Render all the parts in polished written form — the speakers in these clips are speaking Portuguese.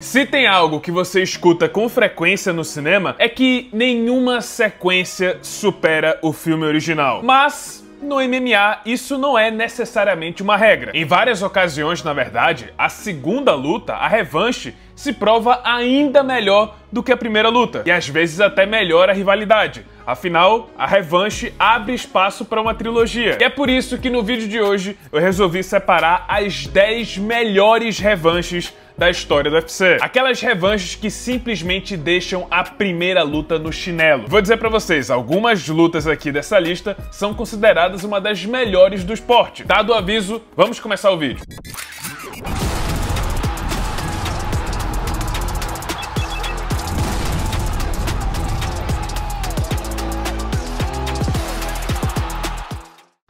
Se tem algo que você escuta com frequência no cinema, é que nenhuma sequência supera o filme original. Mas no MMA, isso não é necessariamente uma regra. Em várias ocasiões, na verdade, a segunda luta, a revanche, se prova ainda melhor do que a primeira luta, e às vezes até melhora a rivalidade. Afinal, a revanche abre espaço para uma trilogia. E é por isso que no vídeo de hoje eu resolvi separar as 10 melhores revanches da história do UFC. Aquelas revanches que simplesmente deixam a primeira luta no chinelo. Vou dizer pra vocês, algumas lutas aqui dessa lista são consideradas uma das melhores do esporte. Dado o aviso, vamos começar o vídeo.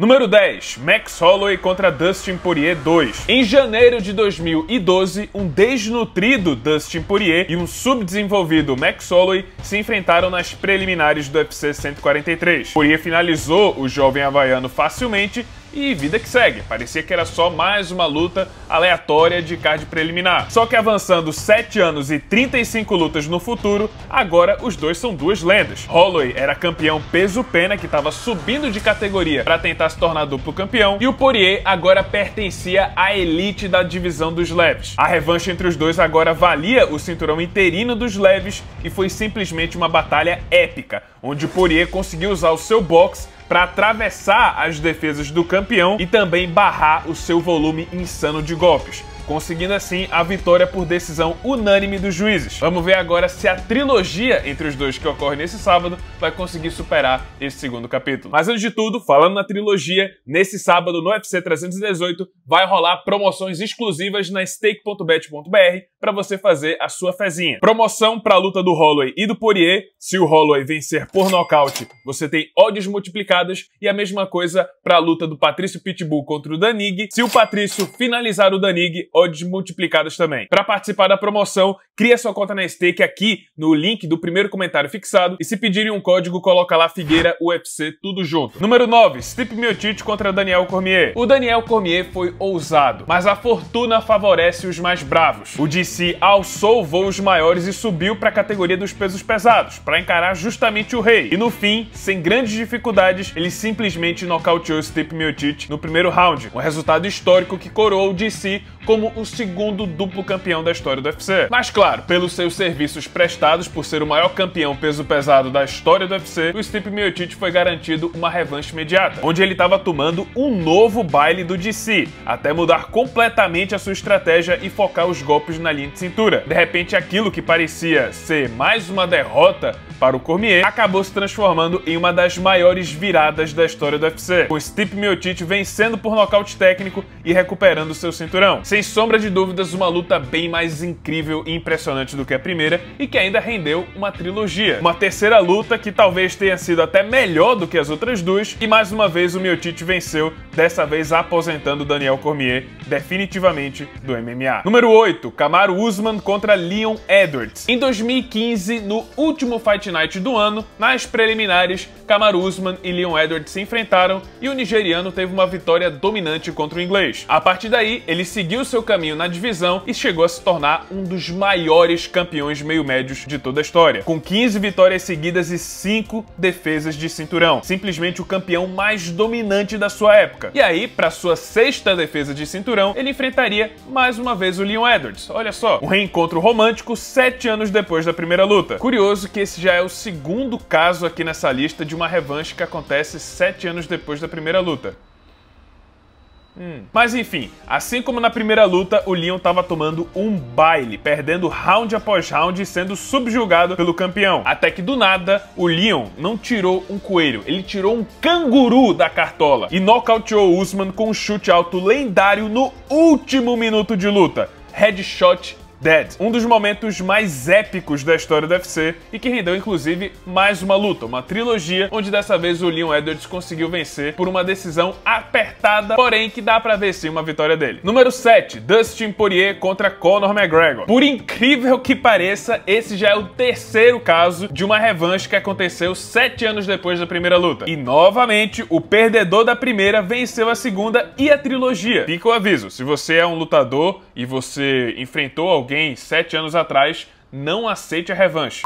Número 10. Max Holloway contra Dustin Poirier 2. Em janeiro de 2012, um desnutrido Dustin Poirier e um subdesenvolvido Max Holloway se enfrentaram nas preliminares do UFC 143. Poirier finalizou o jovem havaiano facilmente e vida que segue. Parecia que era só mais uma luta aleatória de card preliminar. Só que avançando 7 anos e 35 lutas no futuro, agora os dois são duas lendas. Holloway era campeão peso-pena que estava subindo de categoria para tentar se tornar duplo campeão, e o Poirier agora pertencia à elite da divisão dos leves. A revanche entre os dois agora valia o cinturão interino dos leves e foi simplesmente uma batalha épica, onde o Poirier conseguiu usar o seu boxe para atravessar as defesas do campeão e também barrar o seu volume insano de golpes, conseguindo assim a vitória por decisão unânime dos juízes. Vamos ver agora se a trilogia entre os dois que ocorre nesse sábado vai conseguir superar esse segundo capítulo. Mas antes de tudo, falando na trilogia, nesse sábado no UFC 318 vai rolar promoções exclusivas na stake.bet.br para você fazer a sua fezinha. Promoção para a luta do Holloway e do Poirier. Se o Holloway vencer por nocaute, você tem odds multiplicadas, e a mesma coisa para a luta do Patrício Pitbull contra o Danig. Se o Patrício finalizar o Danig, odds multiplicadas também. Para participar da promoção, cria sua conta na Stake aqui no link do primeiro comentário fixado, e se pedirem um código, coloca lá Figueira UFC tudo junto. Número 9. Stipe Miocic contra Daniel Cormier. O Daniel Cormier foi ousado, mas a fortuna favorece os mais bravos. O DC alçou voos maiores e subiu para a categoria dos pesos pesados, para encarar justamente o rei. E no fim, sem grandes dificuldades, ele simplesmente nocauteou Stipe Miocic no primeiro round, um resultado histórico que coroou o DC como o segundo duplo campeão da história do UFC. Mas claro, pelos seus serviços prestados por ser o maior campeão peso pesado da história do UFC, o Stipe Miocic foi garantido uma revanche imediata, onde ele estava tomando um novo baile do DC, até mudar completamente a sua estratégia e focar os golpes na linha de cintura. De repente, aquilo que parecia ser mais uma derrota para o Cormier acabou se transformando em uma das maiores viradas da história do UFC, com Stipe Miocic vencendo por nocaute técnico e recuperando seu cinturão. Sem sombra de dúvidas, uma luta bem mais incrível e impressionante do que a primeira, e que ainda rendeu uma trilogia. Uma terceira luta que talvez tenha sido até melhor do que as outras duas, e mais uma vez o Miocic venceu, dessa vez aposentando Daniel Cormier definitivamente do MMA. Número 8. Kamaru Usman contra Leon Edwards. Em 2015, no último Fight Night do ano, nas preliminares, Kamaru Usman e Leon Edwards se enfrentaram e o nigeriano teve uma vitória dominante contra o inglês. A partir daí, ele seguiu seu caminho na divisão e chegou a se tornar um dos maiores campeões meio-médios de toda a história, com 15 vitórias seguidas e 5 defesas de cinturão. Simplesmente o campeão mais dominante da sua época. E aí, para sua 6ª defesa de cinturão, ele enfrentaria mais uma vez o Leon Edwards. Olha só, um reencontro romântico 7 anos depois da primeira luta. Curioso que esse já é o segundo caso aqui nessa lista de uma revanche que acontece 7 anos depois da primeira luta. Mas enfim, assim como na primeira luta, o Leon estava tomando um baile, perdendo round após round e sendo subjugado pelo campeão. Até que do nada, o Leon não tirou um coelho, ele tirou um canguru da cartola e nocauteou o Usman com um chute alto lendário no último minuto de luta. Headshot Dead. Um dos momentos mais épicos da história do UFC e que rendeu inclusive mais uma luta, uma trilogia, onde dessa vez o Leon Edwards conseguiu vencer por uma decisão apertada, porém que dá pra ver sim uma vitória dele. Número 7. Dustin Poirier contra Conor McGregor. Por incrível que pareça, esse já é o terceiro caso de uma revanche que aconteceu 7 anos depois da primeira luta. E novamente, o perdedor da primeira venceu a segunda e a trilogia. Fica o aviso, se você é um lutador e você enfrentou alguém 7 anos atrás não aceite a revanche.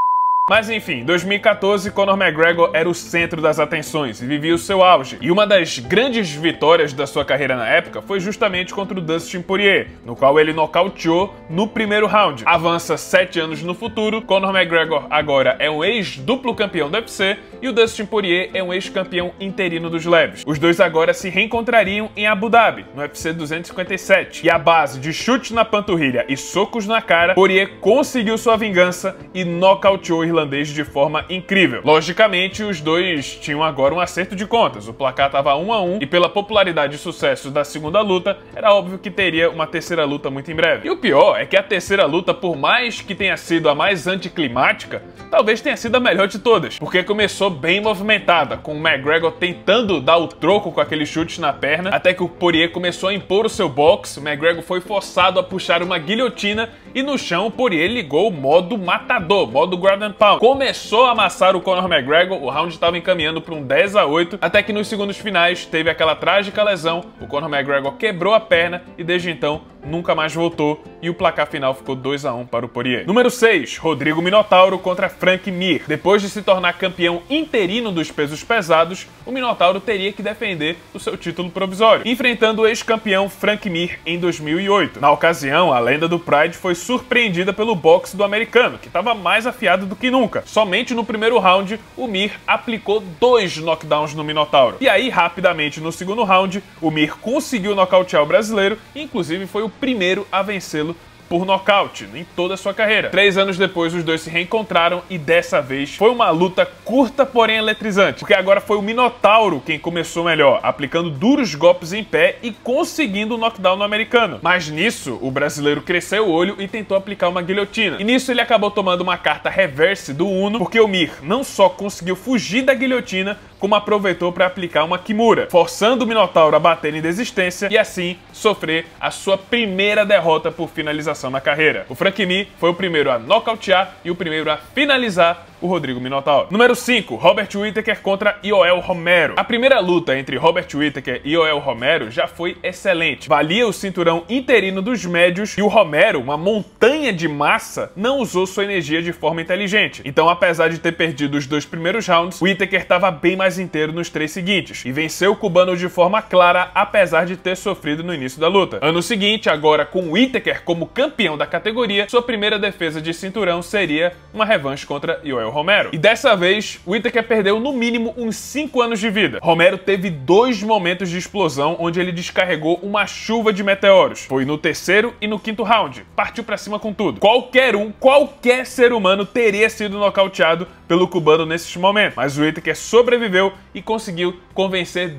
Mas enfim, em 2014, Conor McGregor era o centro das atenções e vivia o seu auge. E uma das grandes vitórias da sua carreira na época foi justamente contra o Dustin Poirier, no qual ele nocauteou no primeiro round. Avança 7 anos no futuro, Conor McGregor agora é um ex-duplo campeão do UFC e o Dustin Poirier é um ex-campeão interino dos leves. Os dois agora se reencontrariam em Abu Dhabi, no UFC 257. E à base de chutes na panturrilha e socos na cara, Poirier conseguiu sua vingança e nocauteou o irlandês de forma incrível. Logicamente, os dois tinham agora um acerto de contas. O placar estava 1-1 e pela popularidade e sucesso da segunda luta, era óbvio que teria uma terceira luta muito em breve. E o pior é que a terceira luta, por mais que tenha sido a mais anticlimática, talvez tenha sido a melhor de todas, porque começou bem movimentada, com o McGregor tentando dar o troco com aquele chute na perna, até que o Poirier começou a impor o seu boxe, o McGregor foi forçado a puxar uma guilhotina e no chão o Poirier ligou o modo matador, modo ground and pound. Começou a amassar o Conor McGregor, o round estava encaminhando para um 10-8, até que nos segundos finais teve aquela trágica lesão, o Conor McGregor quebrou a perna e desde então nunca mais voltou e o placar final ficou 2-1 para o Poirier. Número 6, Rodrigo Minotauro contra Frank Mir. Depois de se tornar campeão interino dos pesos pesados, o Minotauro teria que defender o seu título provisório, enfrentando o ex-campeão Frank Mir em 2008. Na ocasião, a lenda do Pride foi surpreendida pelo boxe do americano, que estava mais afiado do que nunca. Somente no primeiro round, o Mir aplicou 2 knockdowns no Minotauro. E aí, rapidamente no segundo round, o Mir conseguiu nocautear o brasileiro e inclusive foi o primeiro a vencê-lo por nocaute em toda a sua carreira. 3 anos depois, os dois se reencontraram e dessa vez foi uma luta curta, porém eletrizante, porque agora foi o Minotauro quem começou melhor, aplicando duros golpes em pé e conseguindo o knockdown no americano. Mas nisso, o brasileiro cresceu o olho e tentou aplicar uma guilhotina. E nisso ele acabou tomando uma carta reverse do Uno, porque o Mir não só conseguiu fugir da guilhotina, como aproveitou para aplicar uma Kimura, forçando o Minotauro a bater em desistência e assim sofrer a sua primeira derrota por finalização na carreira. O Frank Mir foi o primeiro a nocautear e o primeiro a finalizar o Rodrigo Minotauro. Número 5, Robert Whittaker contra Yoel Romero. A primeira luta entre Robert Whittaker e Yoel Romero já foi excelente. Valia o cinturão interino dos médios e o Romero, uma montanha de massa, não usou sua energia de forma inteligente. Então, apesar de ter perdido os 2 primeiros rounds, Whittaker estava bem mais inteiro nos 3 seguintes e venceu o cubano de forma clara, apesar de ter sofrido no início da luta. Ano seguinte, agora com Whittaker como campeão da categoria, sua primeira defesa de cinturão seria uma revanche contra Yoel Romero. E dessa vez, Whittaker perdeu no mínimo uns 5 anos de vida. Romero teve 2 momentos de explosão onde ele descarregou uma chuva de meteoros. Foi no terceiro e no quinto round. Partiu pra cima com tudo. Qualquer ser humano teria sido nocauteado pelo cubano nesses momentos. Mas o Whittaker sobreviveu e conseguiu convencer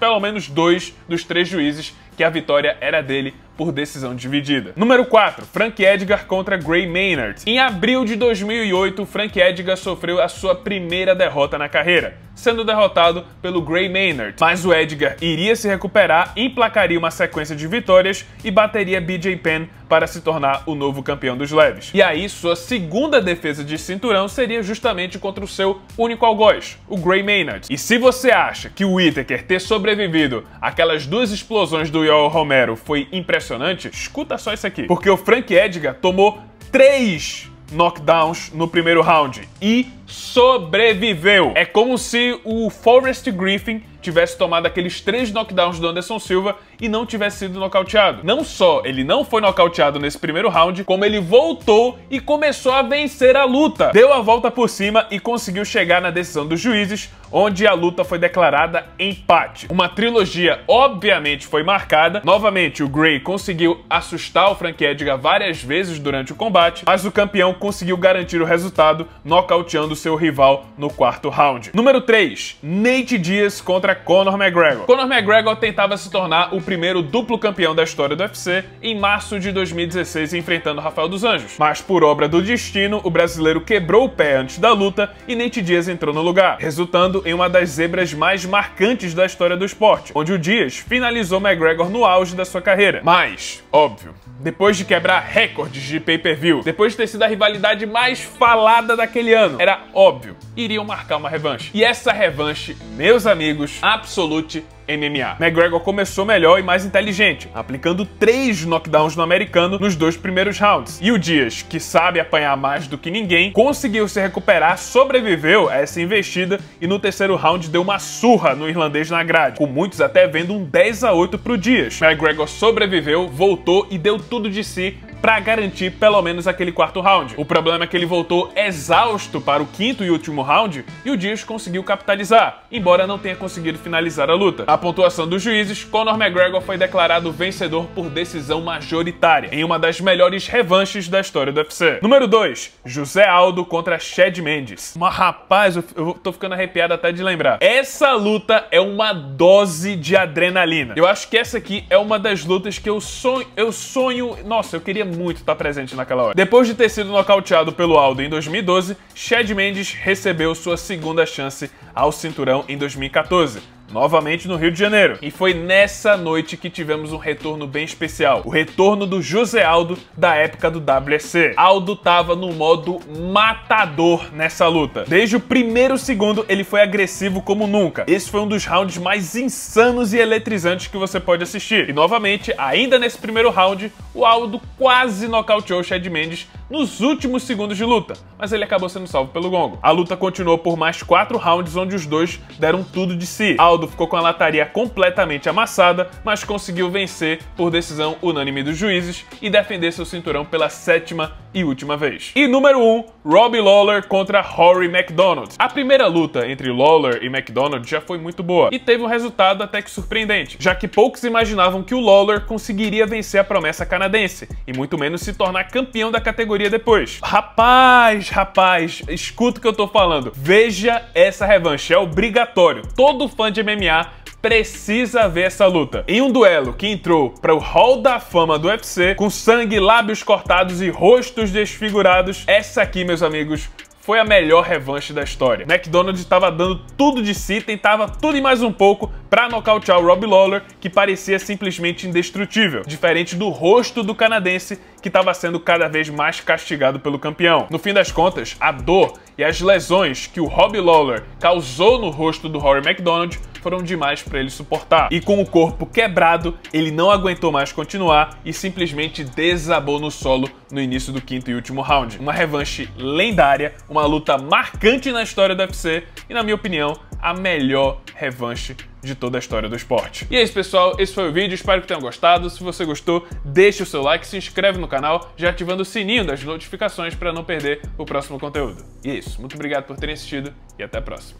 pelo menos dois dos 3 juízes que a vitória era dele por decisão dividida. Número 4, Frank Edgar contra Gray Maynard. Em abril de 2008, Frank Edgar sofreu a sua primeira derrota na carreira, sendo derrotado pelo Gray Maynard. Mas o Edgar iria se recuperar, emplacaria uma sequência de vitórias e bateria BJ Penn para se tornar o novo campeão dos leves. E aí, sua segunda defesa de cinturão seria justamente contra o seu único algoz, o Gray Maynard. E se você acha que o Whittaker ter sobrevivido àquelas 2 explosões do Yoel Romero foi impressionante, escuta só isso aqui. Porque o Frank Edgar tomou 3 knockdowns no primeiro round e sobreviveu. É como se o Forrest Griffin tivesse tomado aqueles 3 knockdowns do Anderson Silva e não tivesse sido nocauteado. Não só ele não foi nocauteado nesse primeiro round, como ele voltou e começou a vencer a luta. Deu a volta por cima e conseguiu chegar na decisão dos juízes, onde a luta foi declarada empate. Uma trilogia obviamente foi marcada. Novamente, o Gray conseguiu assustar o Frank Edgar várias vezes durante o combate, mas o campeão conseguiu garantir o resultado, nocauteando seu rival no 4º round. Número 3, Nate Diaz contra Conor McGregor. Conor McGregor tentava se tornar o primeiro duplo campeão da história do UFC em março de 2016, enfrentando Rafael dos Anjos. Mas por obra do destino, o brasileiro quebrou o pé antes da luta e Nate Diaz entrou no lugar, resultando em uma das zebras mais marcantes da história do esporte, onde o Diaz finalizou McGregor no auge da sua carreira. Mas, óbvio, depois de quebrar recordes de pay-per-view, depois de ter sido a rivalidade mais falada daquele ano, era óbvio, iriam marcar uma revanche. E essa revanche, meus amigos, absolute MMA. McGregor começou melhor e mais inteligente, aplicando 3 knockdowns no americano nos 2 primeiros rounds. E o Diaz, que sabe apanhar mais do que ninguém, conseguiu se recuperar, sobreviveu a essa investida e no terceiro round deu uma surra no irlandês na grade, com muitos até vendo um 10-8 pro Diaz. McGregor sobreviveu, voltou e deu tudo de si para garantir pelo menos aquele quarto round. O problema é que ele voltou exausto para o quinto e último round e o Diaz conseguiu capitalizar, embora não tenha conseguido finalizar a luta. A pontuação dos juízes, Conor McGregor foi declarado vencedor por decisão majoritária, em uma das melhores revanches da história do UFC. Número 2, José Aldo contra Chad Mendes. Mas rapaz, eu tô ficando arrepiado até de lembrar. Essa luta é uma dose de adrenalina. Eu acho que essa aqui é uma das lutas que eu sonho... Nossa, eu queria muito estar presente naquela hora. Depois de ter sido nocauteado pelo Aldo em 2012, Chad Mendes recebeu sua segunda chance ao cinturão em 2014. Novamente no Rio de Janeiro. E foi nessa noite que tivemos um retorno bem especial. O retorno do José Aldo da época do WEC. Aldo tava no modo matador nessa luta. Desde o primeiro segundo ele foi agressivo como nunca. Esse foi um dos rounds mais insanos e eletrizantes que você pode assistir. E novamente, ainda nesse primeiro round, o Aldo quase nocauteou o Chad Mendes nos últimos segundos de luta, mas ele acabou sendo salvo pelo gongo. A luta continuou por mais 4 rounds, onde os dois deram tudo de si. Aldo ficou com a lataria completamente amassada, mas conseguiu vencer por decisão unânime dos juízes e defender seu cinturão pela 7ª e última vez. E número 1, Robbie Lawler contra Rory MacDonald. A primeira luta entre Lawler e MacDonald já foi muito boa e teve um resultado até que surpreendente, já que poucos imaginavam que o Lawler conseguiria vencer a promessa canadense e muito menos se tornar campeão da categoria depois. Rapaz, escuta o que eu tô falando. Veja essa revanche, é obrigatório. Todo fã de MMA precisa ver essa luta. Em um duelo que entrou para o Hall da Fama do UFC, com sangue, lábios cortados e rostos desfigurados, essa aqui, meus amigos, foi a melhor revanche da história. MacDonald estava dando tudo de si, tentava tudo e mais um pouco para nocautear o Robbie Lawler, que parecia simplesmente indestrutível, diferente do rosto do canadense, que estava sendo cada vez mais castigado pelo campeão. No fim das contas, a dor e as lesões que o Robbie Lawler causou no rosto do Rory MacDonald foram demais para ele suportar. E com o corpo quebrado, ele não aguentou mais continuar e simplesmente desabou no solo no início do quinto e último round. Uma revanche lendária, uma luta marcante na história do UFC e, na minha opinião, a melhor revanche de toda a história do esporte. E é isso, pessoal. Esse foi o vídeo. Espero que tenham gostado. Se você gostou, deixe o seu like, se inscreve no canal, já ativando o sininho das notificações para não perder o próximo conteúdo. E é isso. Muito obrigado por terem assistido e até a próxima.